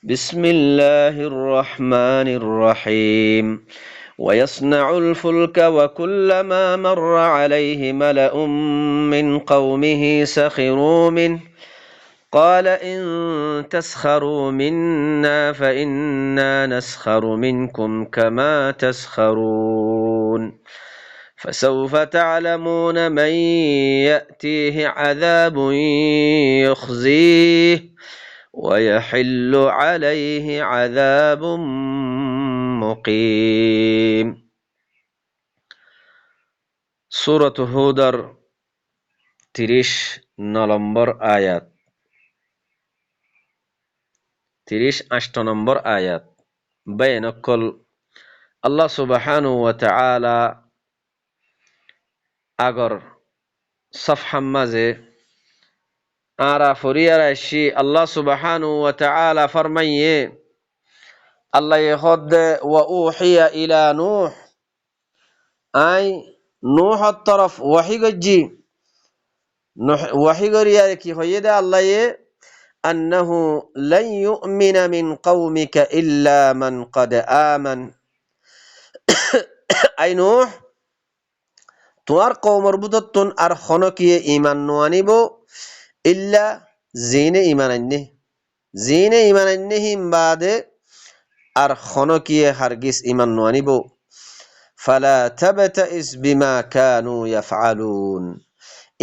بسم الله الرحمن الرحيم ويصنع الفلك وكلما مر عليه ملأ من قومه سخروا منه قال إن تسخروا منا فإنا نسخر منكم كما تسخرون فسوف تعلمون من يأتيه عذاب يخزيه ويحل عليه عذاب মুকিম। সূরাত হুদর ৩০ নম্বর আয়াত, ৩০ নম্বর আয়াত বেনকল আল্লাহ সুবহানাহু ওয়া তাআলা আগর সফহাম মাঝে আরা ফরিয়ারাশি আল্লাহ সুবহানাহু ওয়া তাআলা ফরমাইয়ে আল্লাহ হদ্দে ওয়া উহিয়া ইলা নূহ আই নূহর তরফ ওয়াহি গজ্জি ওয়াহি গরিয়া কি হইয়ে দে আল্লাহ أنه لن يؤمن من قومك إلا من قد آمن أي نوح তোমার কওমের বুততুন আর খনকিয়ে ঈমান নোয়ানিব ইল্লা জিনে ঈমান আননে হিম বাদে আর খনকিয়ে হারগিস ঈমান নোয়ানিব ফালা তাবতাইস বিমা কানু ইয়াফআলুন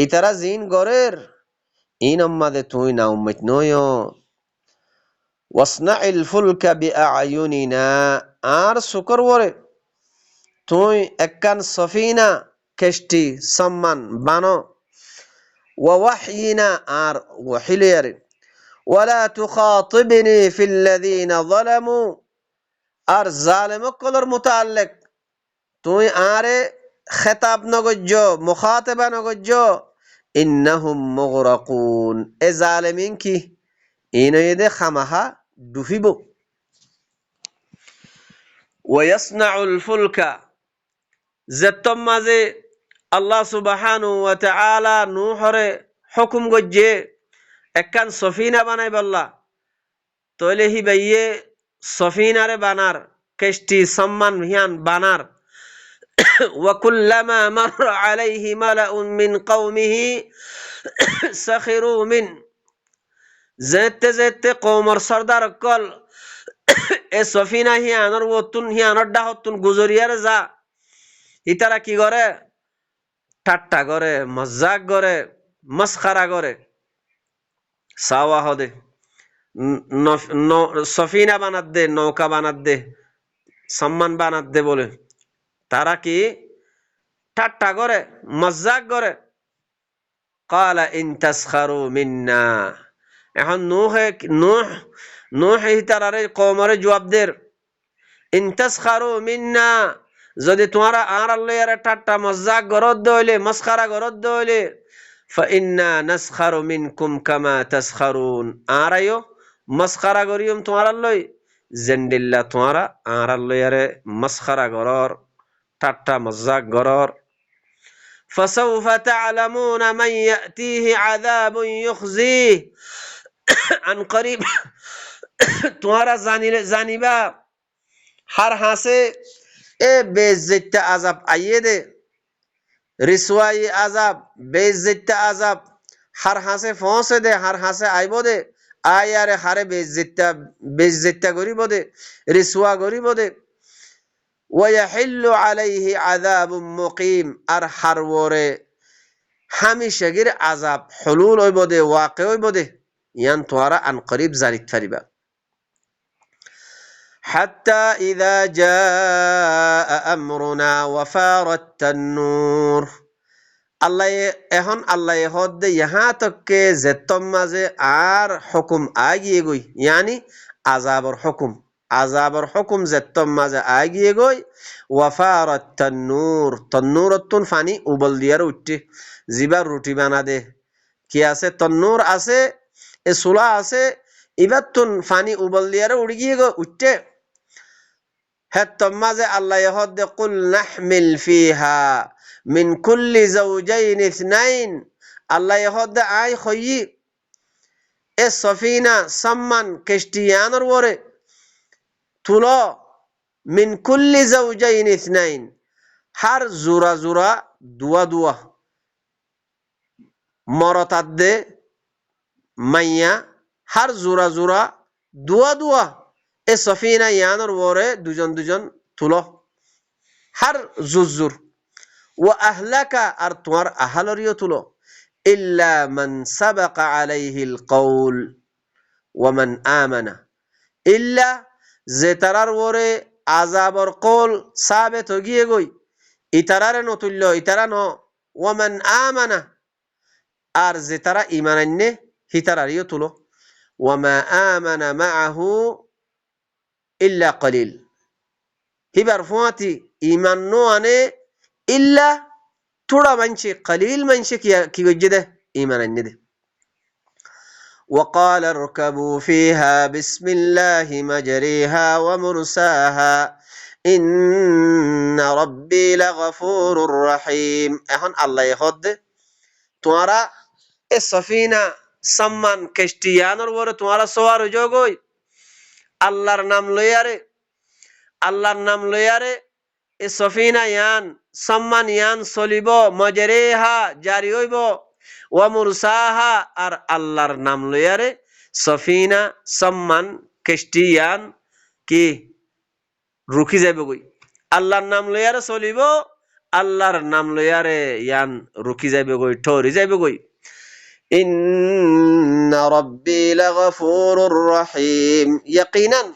ইতারা জিন গরের ইন আম্মাদে তুই না উম্মত নয়ো ওয়াসনাইল ফুলকা বিআয়ুনিনা আর শুকর ওরে তুই একখান সফিনা কেষ্টি সম্মান বানো ওয়া ওয়াহয়িনা আর ওয়াহিলিয়ারে ওয়ালা তুখাতিবনি ফিল্লাযীনা যালামু আর জালেমকলর মুতাআল্লিক তুই আরে খেতাব নগজ্য মুখাতাবা নগজ্য ইন্নাহুম মুগরাকুন এ জালেমিন কি ইনয়েদে খামাহা ডুবিব ওয়াসনাউল ফুলকা যেতম মাঝে আল্লাহ সুবহানাহু ওয়া তাআলা নূহরে হুকুম গজ্জে একখান সফিনা বানাই বললা তইলে হি বাইয়ে সফিনারে বানার কেষ্টি সম্মান হিয়ান বানার وكلما مر عليه ملأ من قومه سخروا من যেতে কওমর সরদার কল এ সফিনা হিয়ানর ওতুন হিয়ানর ডাহতুন গুজরিয়ার যা ইতারা কি করে ঠাট্টা করে মজাক করে মস্খারা করে সাওয়া হদে সফিনা বানাত দে নৌকা বানাত দে সম্মান বানাত দে বলে তারা কি ঠাট্টা করে মজাক করে ক্বালা ইন তাসখারু মিন্না এখন নূহ তারারে কওমরে জবাব দের ইন তাসখারু মিন্না যদি তোমরা আর আল্লাহর ঠাট্টা মজাক গরদ দইলে মস্খারা গরদ দইলে ফাইন্না নাসখারু মিনকুম কামা তাসখারুন আরায়ো মস্খারা গরিয়ম তোমরা লই জেন্ডিল্লা তোমরা আর আল্লাহর মস্খারা গরর ঠাট্টা মজাক গরর فسوف تعلمون من يأتيه عذاب يخزيه عن قريب তোমরা জানিবা হার হাসে এ বেইজ্জত আযাব আইয়ে দে রিসওয়াই আযাব বেইজ্জত আযাব হার হাসে পৌঁছে দে হার হাসে আইব দে আয়ারে হারে বেইজ্জত করিব দে রিসওয়া করিব দে ওয়ায়াহিল্লু আলাইহি আযাবুম মুকিম আর হারওরে হামিশাগির আযাব হুলুল হইব দে ওয়াকি হইব দে ইয়ান তোমরা আন করিব জানিত পারিবা حتى إذا جاء أمرنا وفارت التنور الله এখন আল্লাহ হদ্দে ইহা তককে যেতম মাঝে আর হুকুম আগিয়ে গই ইয়ানি আযাবর হুকুম যেতম মাঝে আগিয়ে গই ওয়াফারাত তন্নুরতুন ফানি উবল দিয়ার উঠতে জিবার রুটি বানা দে কি আছে তন্নুর আছে এ সুলা আছে ইবাতুন ফানি উবল দিয়ার উড়ি গিয়ে উঠতে মাঝে আল্লাহ হদ্দে কুল নাহমিল ফিহা মিন কুল্লি যাওজাইন ইসনাইন আল্লাহ হদ্দে আই খয়ি এ সফিনা সাম্মান কেষ্টিয়ানোর ওরে তুলো মিন কুল্লি জাওজাইন ইসনাইন হার জোড়া জোড়া দুয়া দুয়া মরতাদ্দে মাইয়া হার জোড়া জোড়া দুয়া দুয়া এ সফিনা ইয়ানোর ওরে দুজন দুজন তুলো হার জুজুর ও আহলাকা আর তোমার আহালরিও তুলো ইল্লা মান সাবাকা আলাইহিল কওল ওয়া মান আমানা ইল্লা যে তারার ওরে আযাবর কওল সাবেত গিয়ে গই ইতারারে নতুল্য ইতারা ন ওয়া মান আমানা আর যে তারা ঈমান আননে হিতারারিও তুলো ওয়া মা আমানা মাআহু ইল্লা কলিল হিবার ফুয়াতি ঈমান নো আনে ইল্লা থোড়া মানছে কলিল মানছে কি গজ্জে দে ঈমান আননে দে وقال اركبوا فيها بسم الله مجريها ومرساها إن ربي لغفور رحيم এখন আল্লাহ হদ তোমারা এ সফিনা সম্মান কেষ্টিয়ানোর ওরে তোমারা সওয়ার যোগই আল্লাহর নাম লইয়ারে এ সফিনা ইয়ান সম্মান ইয়ান চলিব মজরেহা জারি হইব ওয়া মুরসাহা আর আল্লাহর নাম লইয়ারে সফিনা সম্মান কেষ্টিয়ান কি রুখি যাবে গই আল্লাহর নাম লইয়ারে চলিব আল্লাহর নাম লইয়ারে ইয়ান রুখি যাবে গই ঠরি যাবে গই ইন্না রাব্বি লাগফুরুর রহিম ইয়াকিনান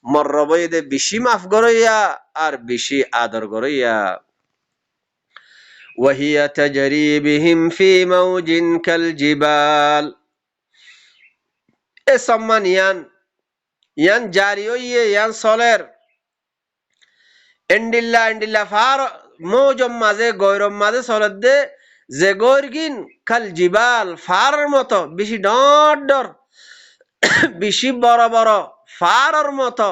মোর রবইদে বেশি মাফ করইয়া আর বেশি আদর করইয়া وهي تجري بهم في موج كالجبال এ সম্মান ইয়ান জারি হইয়ে ইয়ান সলের এন্ডিল্লা ফার মৌজম মাঝে গৈরম মাঝে সলের দে যে গৈরগিন কাল জিবাল ফার মতো বেশি ডর বেশি বড় বড় ফারর মতো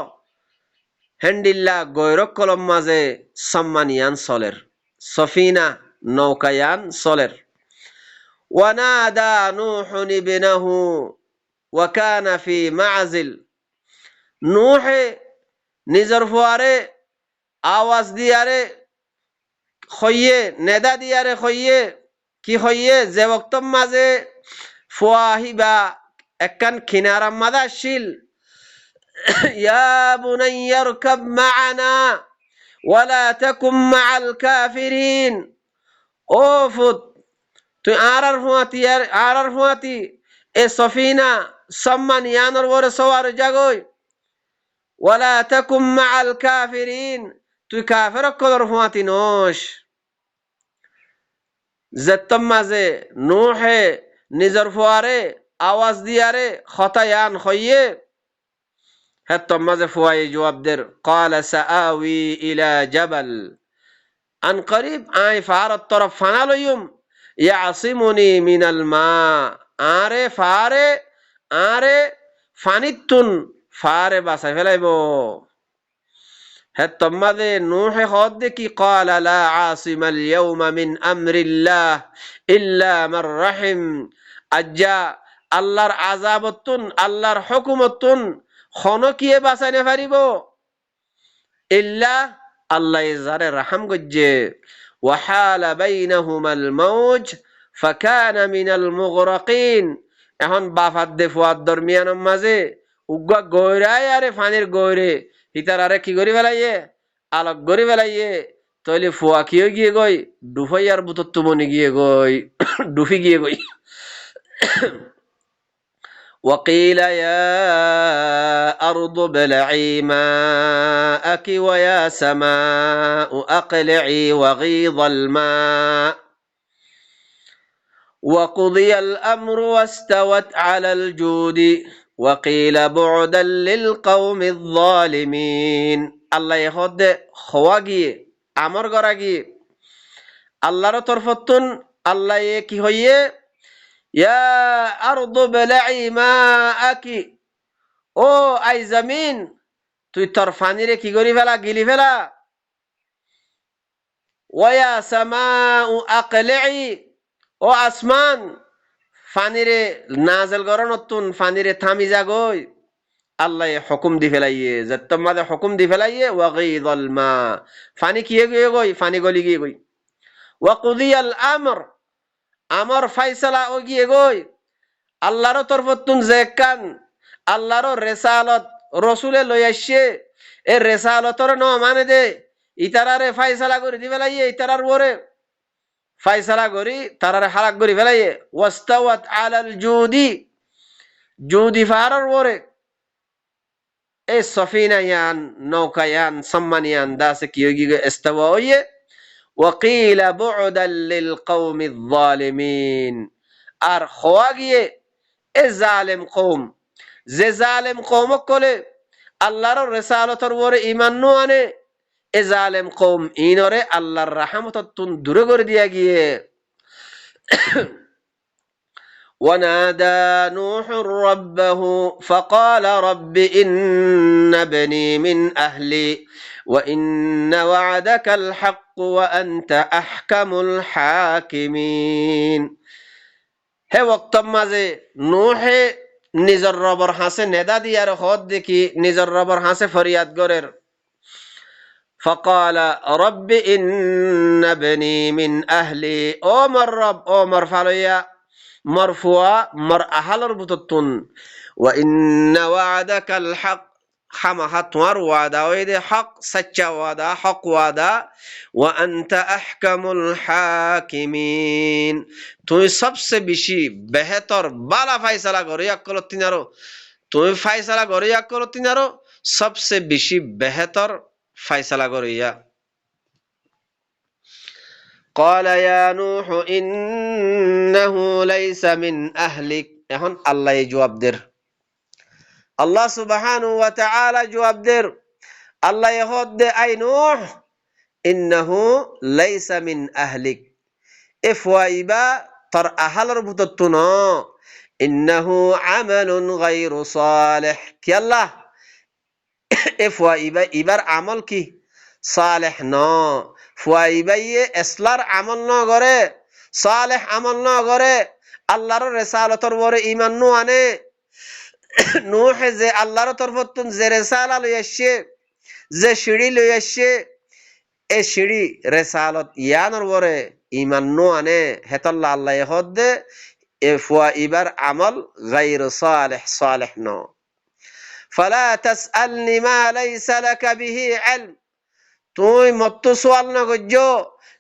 হেন্ডিল্লা গৈরক কলম মাঝে সম্মানিয়ান সলের সফিনা নৌকায়ান সলের ওয়ানাদা নূহুন ইবনাহু ওয়া কানা ফি মা'জিল নূহে নিজর ফুয়ারে আওয়াজ দিয়ারে খইয়ে নেদা দিয়ারে খইয়ে কি খইয়ে যে বক্তম মাঝে ফুয়াহিবা একখান কিনারাম মাদা শিল ইয়া বুনাইয়া রকাব মা'ানা ওয়ালা তাকুম মা'আল কাফিরিন ও ফুত তুই আরার ফুয়াতি এ সফিনা সম্মান ইয়ানোর ওরে সওয়ার জাগই ওয়ালা তাকুম মা'আল কাফিরিন তুই কাফের কদর ফুয়াতি নোস যেতম মাঝে নূহে নিজর ফুয়ারে আওয়াজ দিয়ারে খতায়ান খইয়ে হেতম মাঝে ফুয়াই জবাব দের ক্বালা সাআওয়ি ইলা জাবাল আন করিব আই ফারত তরফ ফানা লইম ইয়াসিমুনি মিনাল মা আরে ফানিতুন ফারে বাসাই ফেলাইব হেতম মাঝে নূহে হদ দেখি ক্বালা লা আসিমাল ইয়াউমা মিন আমরিল্লাহ ইল্লা মান রাহিম আজ্জা আল্লাহর আযাবতুন আল্লাহর হুকুমতুন খনকিয়ে বাঁচাইতে পারিব ইল্লা আল্লাহ যারে রাহাম গজ্জে ওয়াহালা বাইনাহুমাল মাউজ ফাকানা মিনাল মুগরাকিন এখন বাফাত দে ফুয়াদ দরমিয়ানের মাঝে উগ্গা গয়রায় আরে ফানির গয়রে হিতার আরে কি করি ফেলাইয়ে আলোক গড়ি ফেলাইয়ে তইলে ফুয়া কিয়ে গিয়ে গই ডুফাইয়ার বুতর তুমনি গিয়ে গই ডুফি গিয়ে গই وقيل يا أرض ابلعي ماءك ويا سماء أقلعي وغيض الماء وقضي الأمر واستوت على الجود وقيل بعدا للقوم الظالمين الله يخد خواجي أمر غراجي الله رترفتن الله يكي هيه ইয়া আরদু বলঈ মাআকি ও আই জমিন তুই তোর পানিরে কি করি ফেলা গিলি ফেলা ওয়া সামাউ আকলি'i ও আসমান ফানিরে নাজেল গরনতুন ফানিরে থামি যাগই আল্লাহ হুকুম দি ফেলাইয়ে যত্তম মাদে হুকুম দি ফেলাইয়ে ওয়াগীদাল মা ফানি কিয়ে গিয়ে গই ফানি গলি গিয়ে গই ওয়া কুদিয়াল আমর আমর ফাইসালা ও গিয়ে গই আল্লাহর তরফতুন যে কান আল্লাহর রেসালত রসুলে লই আসছে এ রেসালতর ন মানে দে ইতারারে ফাইসালা করে দি ফেলাইয়ে ইতারার ওরে ফাইসালা করি তারারে হালাক করি ফেলাইয়ে ওয়াস্তাওয়াত আলাল জুদি জুদি ফারার ওরে এই সফিনা ইয়ান নৌকা ইয়ান সম্মান ইয়ান দাসে কি হয়ে গিয়ে ইস্তাওয়া হইয়ে وقيل بعدا للقوم الظالمين আর হওয়া গিয়ে এ জালেম কওম যে জালেম কওম কলে আল্লাহর রিসালাতর ওরে ঈমান নো আনে এ জালেম কওম ইনরে আল্লাহর রহমততুন দূরে করে দিয়া গিয়ে ونادى نوح ربه فقال رب إن ابني من أهلي وإن وعدك الحق وأنت أحكم الحاكمين হে ওয়াক্তম মাঝে নূহে নিজর রবর হাসে নেদা দিয়ার হদ দেখি নিজর রবর হাসে ফরিয়াদ গরের فقال رب إن ابني من أهلي أمر رب أمر فاليا مرفوع مر أهل ربطتون وإن وعدك الحق خما هتوار وعدا ويد حق سچا وعدا حق وعدا وأنت أحكم الحاكمين তুই সবচেয়ে বেশি বেহতর বালা ফাইসালা করে আকল তিনারো তুই ফাইসালা করে আকল তিনারো সবচেয়ে বেশি বেহতর ফাইসালা করিয়া قال يا نوح إنه ليس من أهلك এখন আল্লাহ জবাব দের আল্লাহ সুবহানাহু ওয়া তাআলা জবাব দের আল্লাহ হদ দে আই নূহ ইন্নাহু লাইসা মিন আহলিক এফওয়াইবা তার আহালর ভিতর ন ইন্নাহু আমালুন গায়রু সালিহ কি আল্লাহ এফওয়াইবা ইবার আমল কি সালেহ ন ফুয়াইবাইয়ে এসলার আমল ন করে সালেহ আমল ন করে আল্লাহর রিসালাতর ওরে ঈমান ন আনে নূহ যে আল্লাহর তরফতুন যে রিসালা লই আসছে যে সিঁড়ি লই আসছে এ সিঁড়ি রিসালত ইয়ানর ওরে ঈমান ন আনে হেতাল্লাহ আল্লাহ হদে এ ফুয়াইবার আমল গায়রু সালিহ সালেহ ন فلا تسألني ما ليس لك به علم তুই মত্ত সোয়াল না গজ্জো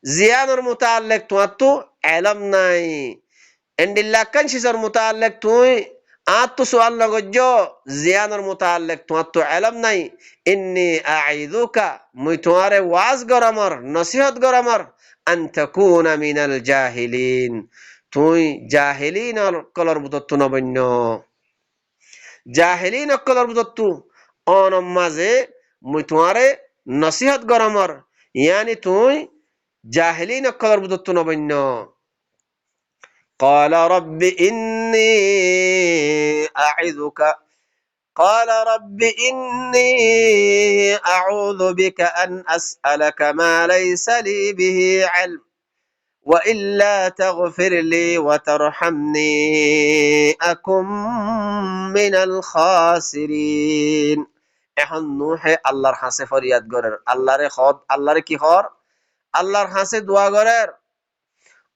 জিয়ানোর মুতাল্লিক তোমার তো ইলম নাই এন্ডিল্লাকান শিসর মুতাল্লিক তুই আত সোয়াল না গজ্জো জিয়ানোর মুতাল্লিক তোমার তো ইলম নাই ইন্নী আইযুকা মুই তোমারে ওয়াজ গরামর নসিহত গরামর আন তাকুনা মিনাল জাহিলিন তুই জাহিলিন কলর বুতত নবন্য জাহিলিন কলর বুতত অনম মাঝে মুই তোমারে নসিহত গরমর ইয়ানি তুই জাহিলিন কলর বুতত নবন্য قال رب إني أعذك قال رب إني أعوذ بك أن أسألك ما ليس لي به علم وإلا تغفر لي وترحمني أكن من الخاسرين এখন নূহে আল্লাহর হাসে ফরিয়াদ করের আল্লাহরে খদ আল্লাহরে কি হর আল্লাহর হাসে দোয়া করের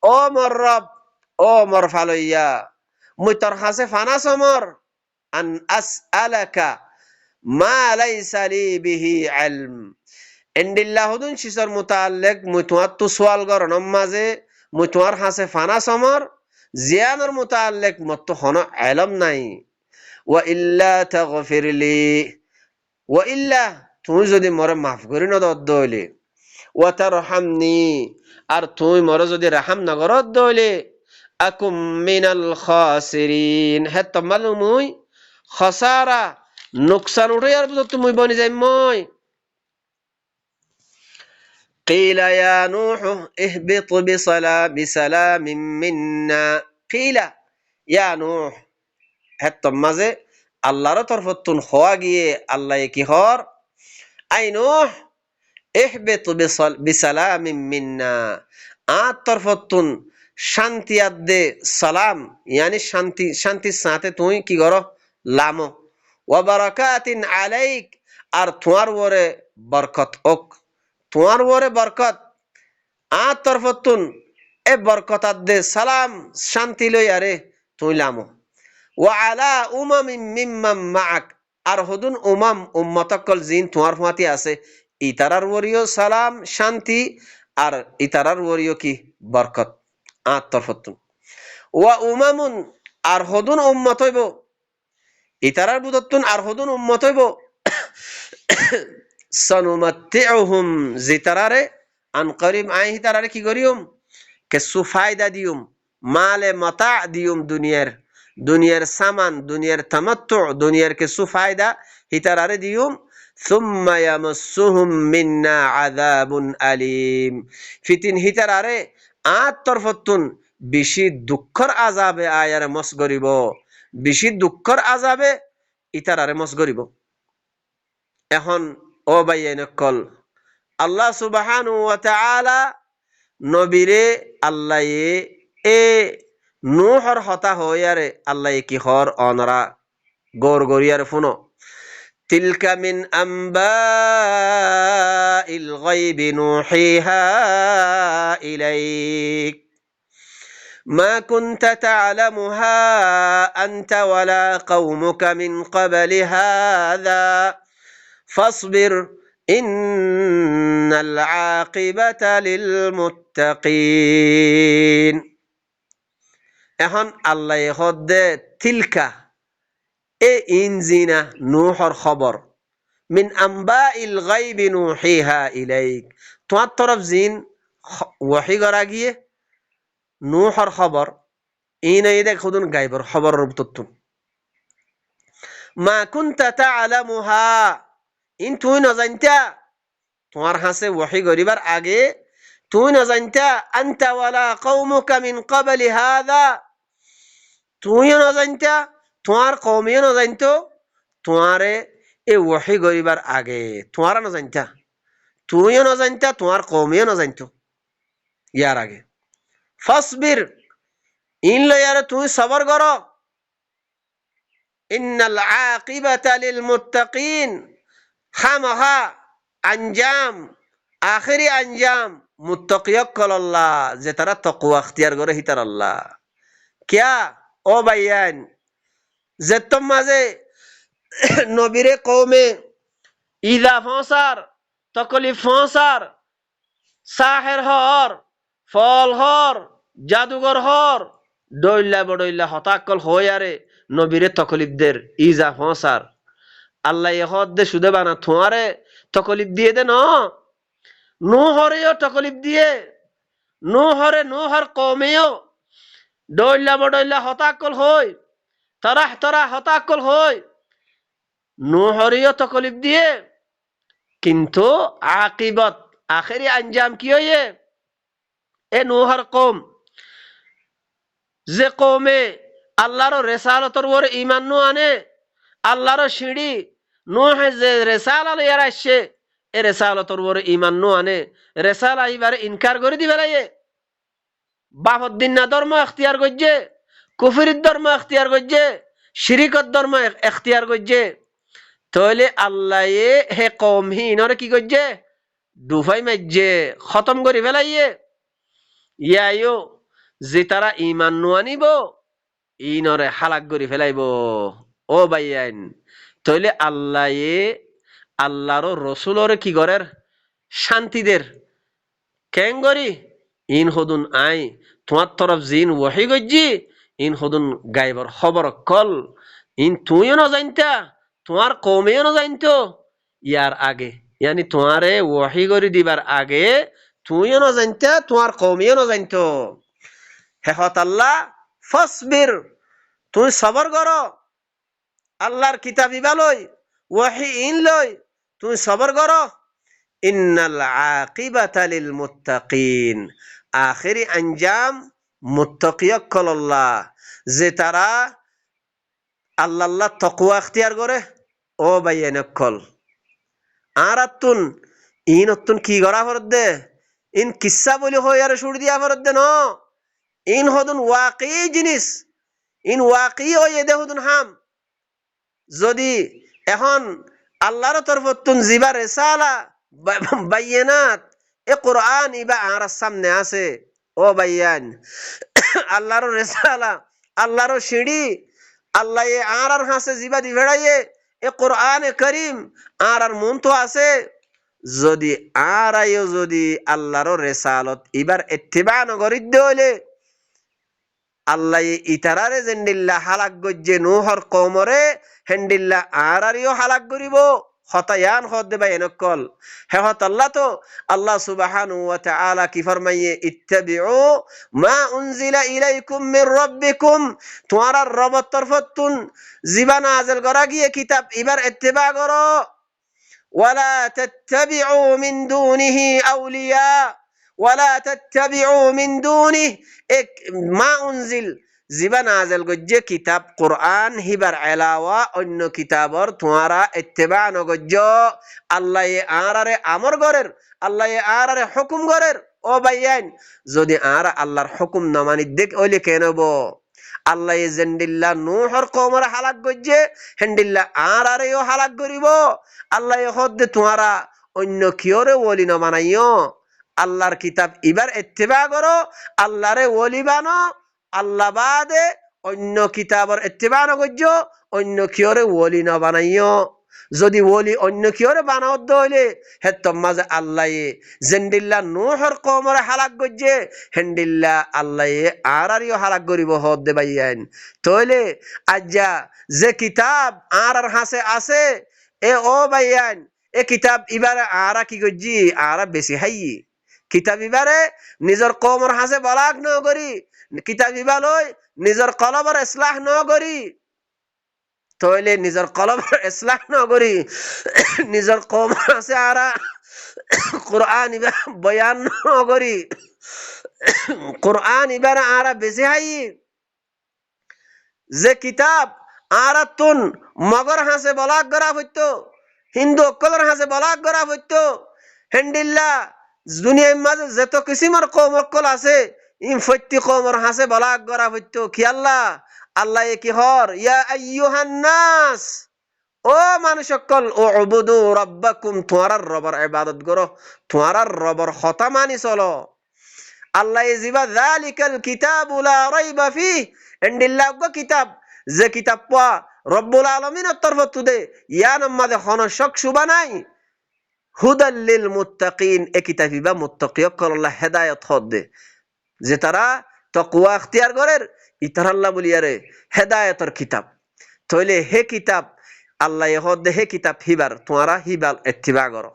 ও মোর রব ও মোর ফালইয়া মুই তোর হাসে ফানা সমর আন আসআলাকা মা লাইসা লি বিহি ইলম ইন্দিল্লাহুদুন শিসর মুতাল্লিক মুই তোমার তো সওয়াল কর নমাজে মুই তোমার হাসে ফানা সমর জিয়ানর মুতাল্লিক মত হন ইলম নাই ওয়া ইল্লা তাগফিরলি ওয়া ইল্লা তুই যদি মরে মাফ করি না দইলে ওয়া তারহামনি আর তুই মরে যদি রাহাম না করত দইলে আকুম মিনাল খাসিরিন হে তমালু মুই খসারা নুকসান উঠে আর বুঝত মুই বনি যাই মই قيل يا نوح اهبط بسلام منا قيل يا نوح হে তমাজে আল্লাহর তরফতুন হওয়া গিয়ে আল্লাহ কি হর আই নূহ ইহবিত বিসালামিন মিন্না আত তরফতুন শান্তি আদে সালাম ইয়ানি শান্তি শান্তির সাথে তুই কি করো লামো ওয়া বারাকাতিন আলাইক আর তোমার ওরে বরকত ওক তোমার ওরে বরকত আর তরফতুন এ বরকত আদে সালাম শান্তি লই আরে তুই লামো ওয়া আলা উমামিন মিম্মাম মাআক আর হদুন উম্মতকল জিন তোমার ফাতি আছে ইতারার ওরিও সালাম শান্তি আর ইতারার ওরিও কি বরকত আর তরফতুন ওয়া উমামুন আর হদুন উম্মত হইব ইতারার বুদত্তুন আর হদুন উম্মত হইব সানুমাত্তিউহুম জিতারারে আন করিম আই হিতারারে কি করিউম কিছু ফায়দা দিউম মালে মাতা দিউম দুনিয়ার সামান দুনিয়ার তামাত্তু দুনিয়ার কিছু ফায়দা হিতারারে দিউম সুম্মা ইয়ামাসসুহুম মিন্না আযাবুন আলীম ফিতিন হিতারারে আত তরফতুন বেশি দুঃখর আযাবে আয়ারে মস গরিব বেশি দুঃখর আযাবে ইতারারে মস গরিব এখন ও বাইয়ানকল আল্লাহ সুবহানাহু ওয়া তাআলা নবীরে আল্লাহ এ নূহর হতা হইয়ারে আল্লাহ কি হর অনরা গৌর গরিয়ার ফুনো তিলকা মিন আম্বাইল গায়বি নূহিহা ইলাইক মা কুনতা তা'লামুহা আনতা ওয়ালা কওমুকা মিন ক্বাবলি হাযা ফাসবির ইন্নাল আকিবাতা লিল মুত্তাকিন এখন আল্লাহ হদে তিলকা এ ইনজিনা নূহর খবর মিন আম্বাইল গায়বি নূহিহা ইলাইক তোমার তরফ জিন ওয়াহি করা গিয়ে নূহর খবর ইনাই দেখ খুদুন গায়বর খবর রূপতুন মা কুনতা তা'লামুহা ইন তুই না জানতা তোমার হাসে ওয়াহি করিবার আগে তুই না জানতা আনতা ওয়ালা কওমুকা মিন ক্বাবলি হাযা তুই না জানতা তোমার কওমিও না জানতো তোমারে এ ওয়াহি করিবার আগে তোমারা না জানতা তুইও না জানতা তোমার কওমিও না জানতো ইয়ার আগে ফাসবির ইন লয়ারে তুই সবর করো ইন্নাল আকিবাতা লিল মুত্তাকিন খামাহা আঞ্জাম আখিরি আঞ্জাম মুত্তাকিয়ক আল্লাহ যে তারা তাকওয়া ইখতিয়ার করে হিতার আল্লাহ কিয়া ও ভাইয়ান যে তোম মাঝে নবীরে কওমে ইদা ফসার তকলিফ ফসার সাহের হর ফল হর জাদুঘর হর ডইল্লা বডইল্লা হতাকল হয়ারে নবীরে তকলিফদের ইজা ফসার আল্লাহ হদ দে সুদে বানা থোয়ারে তকলিফ দিয়ে দে ন নূহরেও তকলিফ দিয়ে নূহর কওমেও ডইল্লা বডইল্লা হতাকল হই তরা হতাকল হই নূহরেও তকলিফ দিয়ে কিন্তু আকিবত আখেরি আঞ্জাম কি হয়ে এ নূহর কওম যে কওমে আল্লাহর রেসালতর ওর ঈমান নু আনে আল্লাহর সিঁড়ি নূহ যে রেসালা লইয়া আসছে এ রেসালতর ওর ঈমান নু আনে রেসালা এবারে ইনকার করে দিবে লাগে বাপদ্দিন না ধর্ম এখতিয়ার করছে কুফরির ধর্ম এখতিয়ার করছে শিরিকত ধর্ম এখতিয়ার করছে তাহলে আল্লাহ হে কওম হিনরে কি করছে ডুফাই মারছে খতম করে ফেলাইয়ে ইয়াইও যে তারা ঈমান নু আনিব ইনরে হালাক করে ফেলাইব ও ভাইয়ান তাহলে আল্লাহর রসুলরে কি করের শান্তিদের কেন করি ইন হদুন আই তোমার তরফ জিন ওয়াহি গজ্জি ইন হদুন গাইবর খবর কল ইন তুইও না জানতা তোমার কওমেও না জানতো ইয়ার আগে ইয়ানি তোমারে ওয়াহি করে দিবার আগে তুইও না জানতা তোমার কওমেও না জানতো হেহত আল্লাহ ফাসবির তুই সবর করো আল্লাহর কিতাব ইবা লই ওয়াহি ইন লই তুই সবর করো ইন্নাল আকিবাতা লিল মুত্তাকিন আখিরি আঞ্জাম মুত্তাকিয়াক্কাল্লাহ যে তারা আল্লাহ তাকওয়া ইখতিয়ার করে ও বাইয়ানকল আরাতুন ইনতুন কি করা ফরদে ইন কিসসা বলি হইয়ারে সুর দিয়া ফরদে ন ইন হদুন ওয়াকি জিনিস ইন ওয়াকি ও এদে হদুন হাম যদি এখন আল্লাহর তরফতুন জিবা রেসালা বাইয়ানাত এ কোরআন ইবা আর সামনে আছে ও বাইয়ান আল্লাহর রেসালা আল্লাহর সিঁড়ি আল্লাহ এ আর হাসে জিবা দি ভেড়াইয়ে এ কোরআন করিম আর মন তো আছে যদি আর আইও যদি আল্লাহর রেসালত ইবার ইত্তিবা নগরিদ্দ হইলে আল্লাহ ইতারারে জেন্ডিল্লা হালাক গজ্জে নুহর কওমরে হেন্ডিল্লা আরারিও হালাক গরিব হতায়ান হদে বা এনেকল হে হত আল্লাহ তো আল্লাহ সুবহানাহু ওয়া তাআলা কি ফরমাইয়ে ইত্তাবিউ মা উনজিলা ইলাইকুম মির রাব্বিকুম তোমার রবের তরফতুন জিবা নাযিল করা গিয়ে কিতাব ইবার ইত্তিবা করো ওয়ালা তাত্তাবিউ মিন দুনিহি আউলিয়া ওয়ালা তাত্তাবিউ মিন দুনিহি এক মা উনজিল জিবা নাযিল গজ্জে কিতাব কোরআন হিবার এলাওয়া অন্য কিতাবর তোমারা ইত্তিবা নগজ্জ আল্লাহ এ আরারে আমর গরের আল্লাহ এ আরারে হুকুম গরের ও বাইয়ান যদি আর আল্লাহর হুকুম না মানি দেখ ওইলে কেনব আল্লাহ এ জেন্ডিল্লা নূহর কওমরে হালাক গজ্জে হেন্ডিল্লা আরারেও হালাক গরিব আল্লাহ এ হদ্দে তোমারা অন্য কিয়রে ওলি না মানাইও আল্লাহর কিতাব ইবার ইত্তিবা করো আল্লাহরে ওলি বানো আল্লাহ বাদে অন্য কিতাবর ইত্তিবা নগজ্জ অন্য কিয়রে ওলি না বানাইও যদি ওলি অন্য কিয়রে বানাও দইলে হে তোমাজে আল্লাহ জেন্ডিল্লা নূহর কওমরে হালাক গজ্জে হেন্ডিল্লা আল্লাহ আরারিও হালাক গরিব হদ দে বাইয়ান তইলে আজ্জা যে কিতাব আর হাসে আছে এ ও বাইয়ান এ কিতাব ইবারে আরা কি গজ্জি আরা বেশি হাই কিতাব ইবারে নিজর কওমর হাসে বলাক ন করি কিতাব ইবালই নিজর কলবর ইসলাহ ন করি তইলে নিজর কলবর ইসলাহ ন করি নিজর কওমর হাসে আরা কোরআন ইবা বয়ান ন করি কোরআন ইবারে আরা বেশি হাই যে কিতাব আরা তুন মগর হাসে বলাক করা হইতো হিন্দু অকলর হাসে বলাক করা হইতো হেন্ডিল্লা দুনিয়ার মাঝে যত কিসিমের কওম অকল আছে ইম ফত্যি কওমর হাসে বলাক করা হইতো কি আল্লাহ আল্লাহ কি হর ইয়া আইয়ুহান নাস ও মানুষ অকল ও উবুদু রাব্বাকুম তোমার রবের ইবাদত করো তোমার রবের কথা মানি চলো আল্লাহ জিবা যালিকাল কিতাবু লা রাইবা ফিহি হেন্ডিল্লা কিতাব যে কিতাব পা রব্বুল আলামিনের তরফ দে ইয়ান মাদে হন শক শুবা নাই হুদাল লিল মুত্তাকিন এ কিতাবিবা মুত্তাকিয়ক আল্লাহ হেদায়েত হদ দে যে তারা তাকওয়া ইখতিয়ার করের ইতার আল্লাহ বলিয়ারে হেদায়েতর কিতাব তইলে হে কিতাব আল্লাহ হদ দে হে কিতাব হিবার তোমারা হিবাল ইত্তিবা করো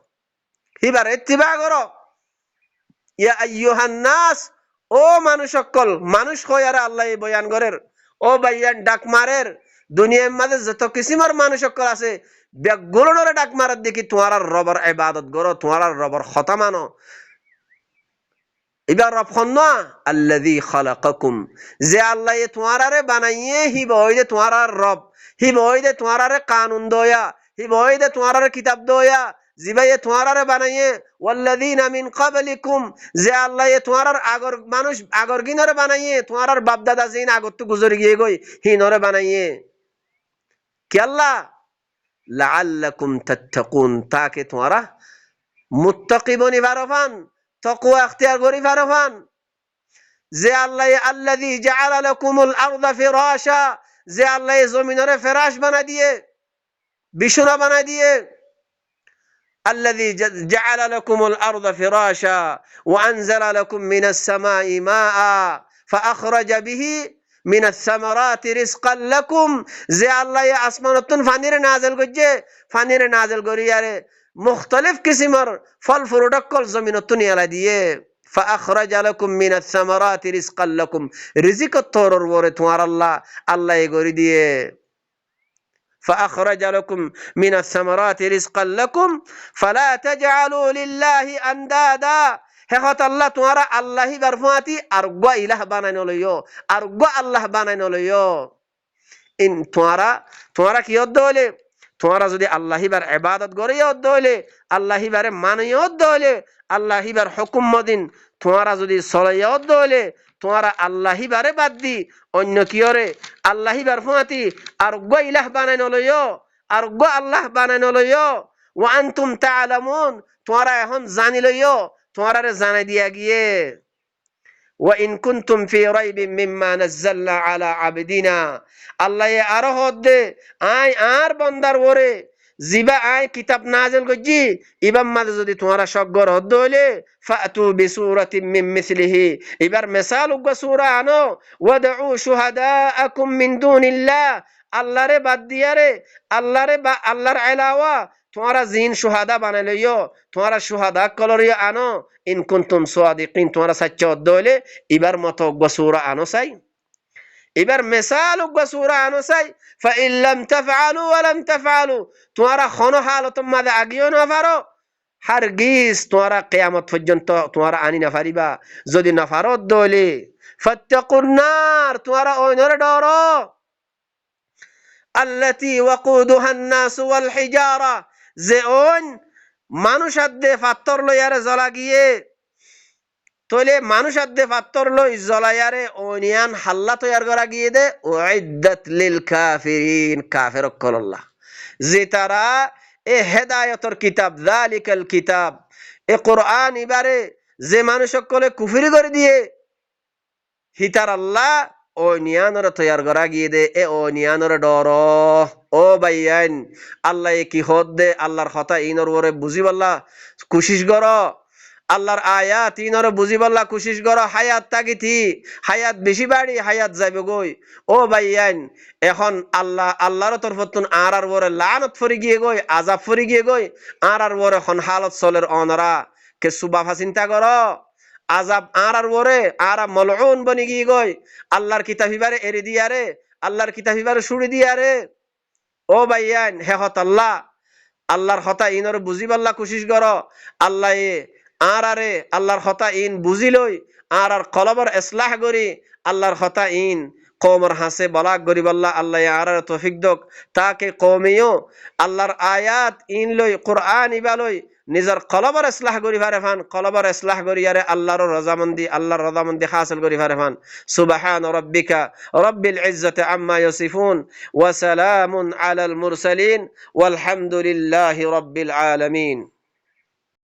হিবার ইত্তিবা করো ইয়া আইয়ুহান নাস ও মানুষ সকল মানুষ কয়ারে আল্লাহ বয়ান করের ও বাইয়ান ডাক মারের দুনিয়ার মাঝে যত কিসিমের মানুষ সকল আছে বেগুলোরে ডাক মারার দেখি তোমার রবের ইবাদত করো তোমার রবের কথা মানো এবার রব খন্না আল্লাযী খালাকাকুম যে আল্লাহ তোমারে বানাইয়ে হি বইদে তোমার রব হি বইদে তোমার কানুন দয়া হি বইদে তোমার কিতাব দয়া জিবাইয়ে তোমারে বানাইয়ে ওয়াল্লাযীনা মিন ক্বাবলিকুম যে আল্লাহ তোমার আগর মানুষ আগর গিনরে বানাইয়ে তোমার বাপ দাদা জিন আগর তো গুজরে গিয়ে গই হিনরে বানাইয়ে কি আল্লাহ লাআল্লাকুম তাত্তাকুন তাকে তোমারা মুত্তাকি বনি বারফান তাকওয়া ইখতিয়ার করি বারফান যে আল্লাহ আল্লাযী জাআলা লাকুমুল আরদা ফিরাশা যে আল্লাহ জমিনরে ফিরাশ বানাই দিয়ে বিছানা বানাই দিয়ে الذي جعل لكم الأرض فراشا وأنزل لكم من السماء ماء فأخرج به من الثمرات رزقا لكم زي الله আসমানতন ফানিরে নাযিল করছে ফানিরে নাযিল করিয়ারে মুখতালিফ কিসিমের ফল ফ্রুটকল জমিনতন ইয়ালা দিয়ে فأخرج لكم من الثمرات رزقا لكم রিজিক তরর ওরে তোমার আল্লাহ আল্লাহ গরি দিয়ে فأخرج لكم من الثمرات رزقا لكم فلا تجعلوا لله أندادا هخت الله تمارا الله برفاتي أرجو إله بانين ليو أرجو الله بانين ليو إن تمارا كيود دولة তোমরা যদি আল্লাহিবার ইবাদত করিও দইলে আল্লাহিবারে মানিও দইলে আল্লাহিবার হুকুম মদিন তোমরা যদি চলাইও দইলে তোমরা আল্লাহিবারে বাদ দি অন্য কিয়রে আল্লাহিবার ফুয়াতি আর গো ইলাহ বানাই নলইও আর গো আল্লাহ বানাই নলইও ওয়া আনতুম তাআলামুন তোমরা এখন জানি লইও তোমরা জানাই দিয়া গিয়ে وإن كنتم في ريب مما نزلنا على عبدنا الله আরো হদে আই আর বান্দার ওরে জিবা আই কিতাব নাজিল গজি ইবাম মাঝে যদি তোমরা শগর হদ হইলে ফাতু বিসূরাতিন মিন মিসলিহি এবার মিসাল উগ সূরা আনো ওয়াদউ শুহাদাআকুম মিন দুনিল্লাহ আল্লাহরে বাদ দিয়ারে আল্লাহরে বা আল্লাহর আলাওয়া তোমরা জিন শুহাদা বানাই লইও তোমরা শুহাদা কলরিয়া আনো ইন কুনতুম সাদিকিন তোমরা সচ্চা দইলে এবার মতো গসুরা আনো চাই এবার মিসাল গসুরা আনো চাই ফাইন লাম তাফআলু ওয়া লাম তাফআলু তোমরা কোন হালত মাঝে আগিও না পারো হারগিজ তোমরা কিয়ামত পর্যন্ত তোমরা আনি না পারিবা যদি না পারো দইলে ফাত্তাকুন নার তোমরা ওইনরে ডরো আল্লাতী ওয়াকুদুহা আন-নাস ওয়াল হিজারা যে ওন মানুষ আদে পাথর লইয়ারে জ্বলা গিয়ে তইলে মানুষ আদে পাথর লই জ্বলায়ারে ওনিয়ান হাল্লা তৈয়ার করা গিয়ে দে উইদ্দাত লিল কাফিরিন কাফির কল্লাহ যে তারা এ হেদায়েতর কিতাব যালিকাল কিতাব এ কোরআন ইবারে যে মানুষ সকলে কুফরি করে দিয়ে হিতার আল্লাহ ওনিয়ানরে তৈয়ার করা গিয়ে দে এ ওনিয়ানরে ডর ও ভাইয়ান আল্লাহ কি হদ দে আল্লাহর কথা ইনর ওরে বুঝিবাল্লা কোশিশ কর আল্লাহর আয়াত ইনর বুঝিবাল্লা কোশিশ কর হায়াত তাগিতি হায়াত বেশি বাড়ি হায়াত যাইব গই ও ভাইয়ান এখন আল্লাহর তরফতুন আর ওরে লানত ফরি গিয়ে গই আযাব ফরি গিয়ে গই আর ওরে এখন হালত চলের অনরা কে সুবাফা চিন্তা কর আযাব আর ওরে আর মলউন বনি গিয়ে গই আল্লাহর কিতাবিবারে এরি দিয়ারে আল্লাহর কিতাবিবারে ছুড়ি দিয়ারে ও ভাইয়ান হে হত আল্লাহর হতা ইনর বুঝিবাল্লা কোশিশ কর আল্লাহ আর আরে আল্লাহর হতা ইন বুঝিলই আর কলবর ইসলাহ করি আল্লাহর হতা ইন কওমর হাসে বলাক গরিবাল্লাহ আল্লাহ আর তৌফিক দক তাকে কওমিও আল্লাহর আয়াত ইন লই কুরআন ইবালই নিজের কলবর ইসলাহ করি পারে ফান কলবর ইসলাহ করিয়ারে আল্লাহর রজামন্দি হাসিল করি পারে ফান সুবহান রাব্বিকা রব্বিল ইজ্জাতি আম্মা ইয়াসিফুন ওয়া সালামুন আলাল মুরসালিন ওয়াল হামদুলিল্লাহি রাব্বিল আলামিন।